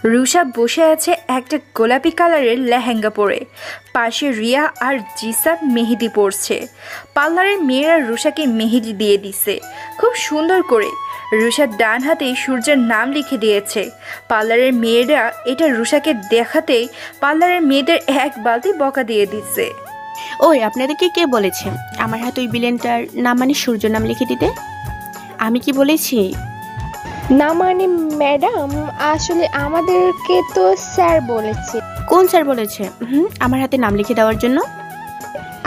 রুষা বসে আছে একটা গোলাপি কালারের লেহেঙ্গা পরে। পাশে রিয়া আর জিসান মেহেদি পরছে। পার্লারের মেয়েরা রুষাকে মেহেদি দিয়ে দিছে খুব সুন্দর করে। রুষার ডান হাতেই সূর্যের নাম লিখে দিয়েছে। পার্লারের মেয়েরা এটা রুষাকে দেখাতেই পার্লারের মেয়েদের এক বালতি বকা দিয়ে দিচ্ছে। ওই আপনাদেরকে কে বলেছে আমার হাতে ওই বিলেনটার নাম মানে সূর্য নাম লিখে দিতে? আমি কি বলেছি? না মানে ম্যাডাম, আসলে আমাদেরকে তো স্যার বলেছে। কোন স্যার বলেছে আমার হাতে নাম লিখে দেওয়ার জন্য?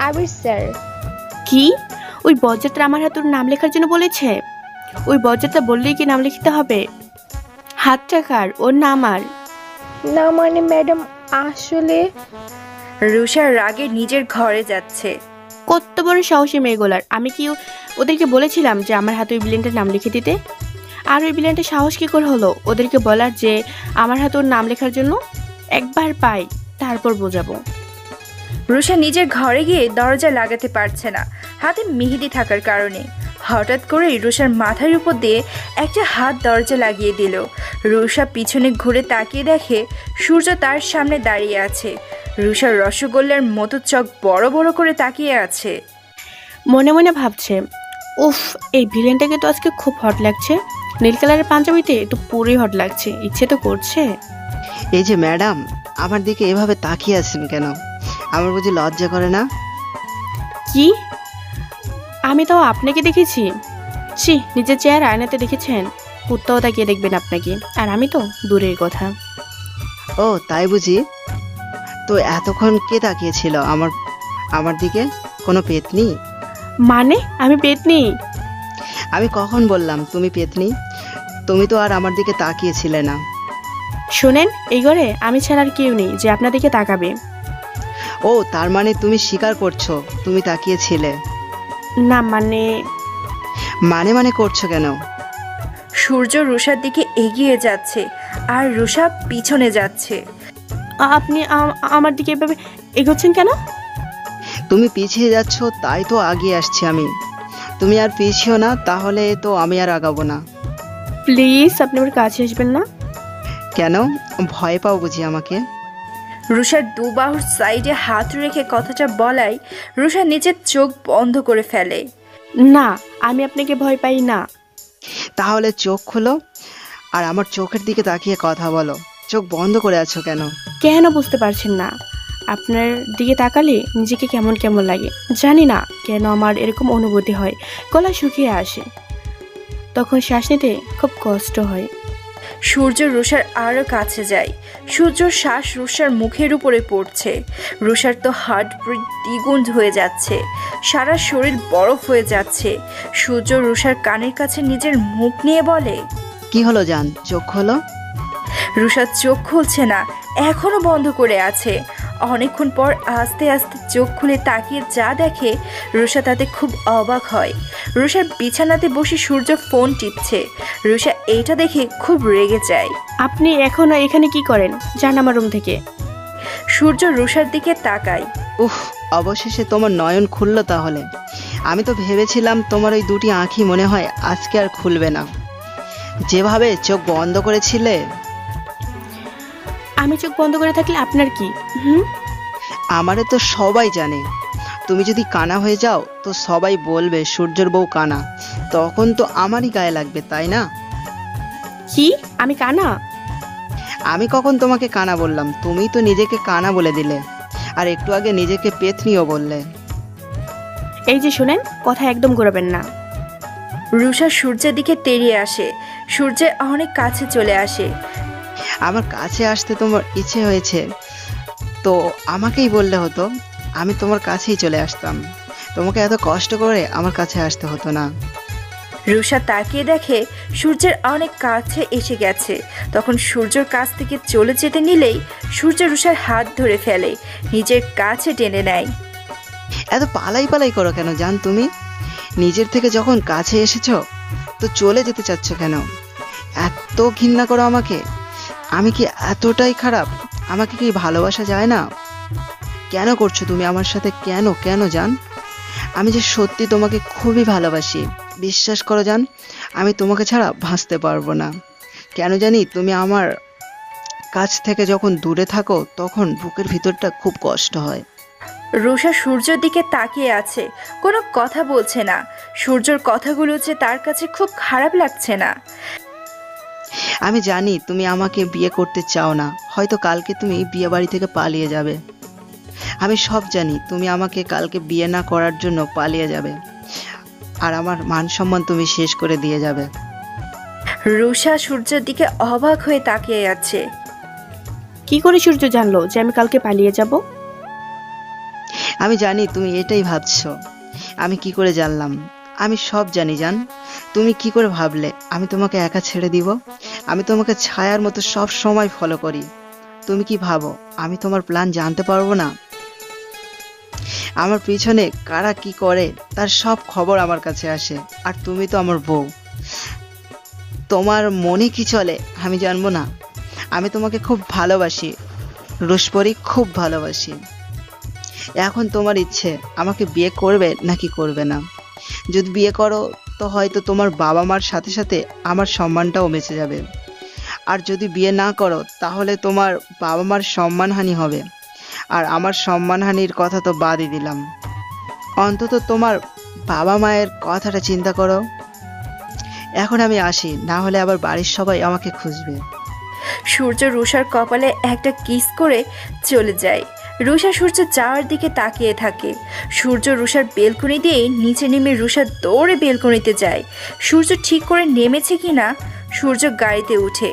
আবির স্যার। কি? ওই বজ্জাতটা আমার হাতে ওর নাম লেখার জন্য বলেছে? ওই বজ্জাতটা বললেই কি নাম লিখতে হবে? হাতটা কার, ওর নাম? আর না মানে ম্যাডাম, আসলে রুষা রাগে নিজের ঘরে যাচ্ছে। কত বড় সাহসী মেয়েগুলার! আমি কি ওদেরকে বলেছিলাম যে আমার হাতে ওই বিলেনটার নাম লিখে দিতে? আর ওই বিলেনটা সাহস কি করে হলো ওদেরকে বলার যে আমার হাতে ওর নাম লেখার জন্য? একবার পাই তারপর বোঝাবো। রুষা নিজের ঘরে গিয়ে দরজা লাগাতে পারছে না হাতে মেহেদি থাকার কারণে। হঠাৎ করেই রুষার মাথার উপর দিয়ে একটা হাত দরজা লাগিয়ে দিল। রুষা পিছনে ঘুরে তাকিয়ে দেখে সূর্য তার সামনে দাঁড়িয়ে আছে। রুষার রসগোল্লার মতো চোখ বড় বড় করে তাকিয়ে আছে। মনে মনে ভাবছে, উফ, এই ভিলেনটাকে তো আজকে খুব হট লাগছে। নীল কালারের পাঞ্জাবিতে তো পুরোই হট লাগছে, ইচ্ছে তো করছে। এই যে ম্যাডাম, আমার দিকে এভাবে তাকিয়ে আছেন কেন? আমার বুঝি লজ্জা করে না? কি? আমি তো আপনাকে দেখেছি। ছি, নিজের চেহারা আয়নাতে দেখেছেন? কুত্তাও তাকিয়ে দেখবেন আপনাকে, আর আমি তো দূরের কথা। ও তাই বুঝি? তো এতক্ষণ কে তাকিয়েছিল আমার আমার দিকে? কোনো পেতনি? মানে আমি পেতনি? আমি কখন বললাম তুমি পেতনি? তুমি তো আর আমার দিকে তাকিয়েছিলে না। শোনেন, এই ঘরে আমি ছাড়া আর কেউ নেই যে আপনার দিকে তাকাবে। ও তার মানে তুমি স্বীকার করছো তুমি তাকিয়েছিলে? না মানে মানে মানে করছো কেন? সূর্য রুষার দিকে এগিয়ে যাচ্ছে আর রুষা পিছনে যাচ্ছে। আপনি আমার দিকে এভাবে এগোচ্ছেন কেন? তুমি পিছিয়ে যাচ্ছ তাই তো আগিয়ে আসছি আমি। তুমি আর পিছিও না, তাহলে তো আমি আর আগাবো না। প্লিজ আপনি আমার কাছে আসবেন না। কেন? ভয় পাও বুঝি আমাকে? রুষার দুবাহুর সাইডে হাত রেখে কথাটা বলায় রুষা নিজের চোখ বন্ধ করে ফেলে। না, আমি আপনাকে ভয় পাই না। তাহলে চোখ খোলো আর আমার চোখের দিকে তাকিয়ে কথা বলো। চোখ বন্ধ করে আছো কেন? কেন বুঝতে পারছেন না? আপনার দিকে তাকালে নিজেকে কেমন কেমন লাগে, জানি না কেন আমার এরকম অনুভূতি হয়। গলা শুকিয়ে আসে, তখন শ্বাস নিতে খুব কষ্ট হয়। সূর্য রুষার আরো কাছে যায়। সূর্যর শ্বাস রুষার মুখের উপরে পড়ছে। রুষার তো হার্টবিট দ্বিগুণ হয়ে যাচ্ছে, সারা শরীর বরফ হয়ে যাচ্ছে। সূর্য রুষার কানের কাছে নিজের মুখ নিয়ে বলে, কি হলো জান, চোখ খোলো। রুষা চোখ খুলছে না, এখনো বন্ধ করে আছে। অনেকক্ষণ পর আস্তে আস্তে চোখ খুলে তাকিয়ে যা দেখে রুষা তাতে খুব অবাক হয়। রুষার বিছানাতে বসে সূর্য ফোন টিপছে। রুষা এইটা দেখে খুব রেগে যায়। আপনি এখনো এখানে কি করেন? যান আমার রুম থেকে। সূর্য রুষার দিকে তাকায়। উফ, অবশেষে তোমার নয়ন খুললো তাহলে। আমি তো ভেবেছিলাম তোমার ওই দুটি আঁখি মনে হয় আজকে আর খুলবে না। যেভাবে চোখ বন্ধ করেছিলে। আমি চোখ বন্ধ করে থাকলে আপনার কি? হুম, আমারে তো সবাই জানে। তুমি যদি কানা হয়ে যাও তো সবাই বলবে সূর্যের বউ কানা। তখন তো আমারই গায়ে লাগবে, তাই না? কি? আমি কানা? আমি কখন তোমাকে কানা বললাম? তুমি তো নিজেকে কানা বলে দিলে, আর একটু আগে নিজেকে পেতনিও বললে। এই যে শুনেন, কথা একদম ঘোরাবেন না। রুষা সূর্যের দিকে তেড়িয়ে আসে। সূর্যের অনেক কাছে চলে আসে। আমার কাছে আসতে তোমার ইচ্ছে হয়েছে তো আমাকেই বললে হতো, আমি তোমার কাছেই চলে আসতাম। তোমাকে এত কষ্ট করে আমার কাছে আসতে হতো না। রুষা তাকিয়ে দেখে সূর্যের অনেক কাছে এসে গেছে। তখন সূর্যর কাছ থেকে চলে যেতে নিলেই সূর্য রুষার হাত ধরে ফেলে, নিজের কাছে টেনে নেয়। এত পালাই পালাই করো কেন জান তুমি? নিজের থেকে যখন কাছে এসেছো তো চলে যেতে চাচ্ছ কেন? এত ঘৃণা করো আমাকে? আমি কি এতটাই খারাপ? আমাকে কি ভালোবাসা যায় না? কেন করছো তুমি আমার সাথে? কেন কেন জান? আমি যে সত্যি তোমাকে খুবই ভালোবাসি, বিশ্বাস করো জান। আমি তোমাকে ছাড়া বাঁচতে পারবো না। কেন জানি তুমি আমার কাছ থেকে যখন দূরে থাকো তখন বুকের ভিতরটা খুব কষ্ট হয়। রুষা সূর্যের দিকে তাকিয়ে আছে, কোনো কথা বলছে না। সূর্যর কথাগুলো যে তার কাছে খুব খারাপ লাগছে না। আমি জানি তুমি আমাকে বিয়ে করতে চাও না, হয়তো কালকে তুমি বিয়ে বাড়ি থেকে পালিয়ে যাবে। আমি সব জানি তুমি আমাকে কালকে বিয়ে না করার জন্য পালিয়ে যাবে, আর আমার মান সম্মান তুমি শেষ করে দিয়ে যাবে। রুষা সূর্যের দিকে অবাক হয়ে তাকিয়ে আছে। কি করে সূর্য জানলো যে আমি কালকে পালিয়ে যাব? আমি জানি তুমি এটাই ভাবছো। আমি কি করে জানলাম? আমি সব জানি জান। তুমি কি করে ভাবলে আমি তোমাকে একা ছেড়ে দিব? আমি তোমাকে ছায়ার মতো সব সময় ফলো করি। তুমি কি ভাবো আমি তোমার প্ল্যান জানতে পারবো না? আমার পিছনে কারা কি করে তার সব খবর আমার কাছে আসে। আর তুমি তো আমার বউ, তোমার মনে কি চলে আমি জানবো না? আমি তোমাকে খুব ভালোবাসি রুশপরি, খুব ভালোবাসি। এখন তোমার ইচ্ছে আমাকে বিয়ে করবে নাকি করবে না। যদি বিয়ে করো তো হয়তো তোমার বাবা মার সাথে সাথে আমার সম্মানটাও বেঁচে যাবে, আর যদি বিয়ে না করো তাহলে তোমার বাবা মার সম্মানহানি হবে। আর আমার সম্মানহানির কথা তো বাদই দিলাম, অন্তত তোমার বাবা মায়ের কথাটা চিন্তা করো। এখন আমি আসি, না হলে আবার বাড়ির সবাই আমাকে খুঁজবে। সূর্য রুষার কপালে একটা কিস করে চলে যায়। রুষা সূর্য যাওয়ার দিকে তাকিয়ে থাকে। সূর্য রুষার বেলকনি দিয়ে নিচে নেমে রুষা দৌড়ে বেলকনিতে যায়। সূর্য ঠিক করে নেমেছে কিনা। সূর্য গাড়িতে উঠে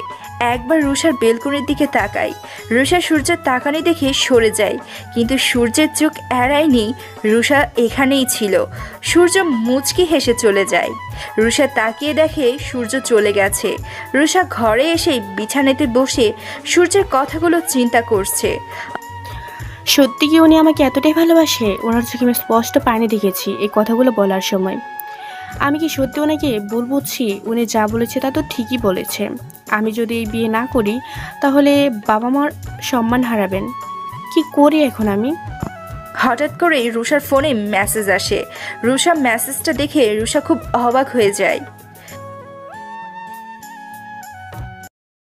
একবার রুষার বেলকনির দিকে তাকায়। রুষা সূর্যের তাকানি দেখে সরে যায়, কিন্তু সূর্যের চোখ এড়ায়নি। রুষা এখানেই ছিল। সূর্য মুচকি হেসে চলে যায়। রুষা তাকিয়ে দেখে সূর্য চলে গেছে। রুষা ঘরে এসে বিছানাতে বসে সূর্যের কথাগুলো চিন্তা করছে। সত্যি কি উনি আমাকে এতটাই ভালোবাসে? ওনার চোখে আমি স্পষ্ট পানি দেখেছি এই কথাগুলো বলার সময়। আমি কি সত্যি ওনাকে ভুল বুঝছি? উনি যা বলেছে তা তো ঠিকই বলেছে। আমি যদি এই বিয়ে না করি তাহলে বাবা মার সম্মান হারাবেন। কি করি এখন আমি? হঠাৎ করে রুষার ফোনে মেসেজ আসে। রুষা মেসেজটা দেখে রুষা খুব অবাক হয়ে যায়।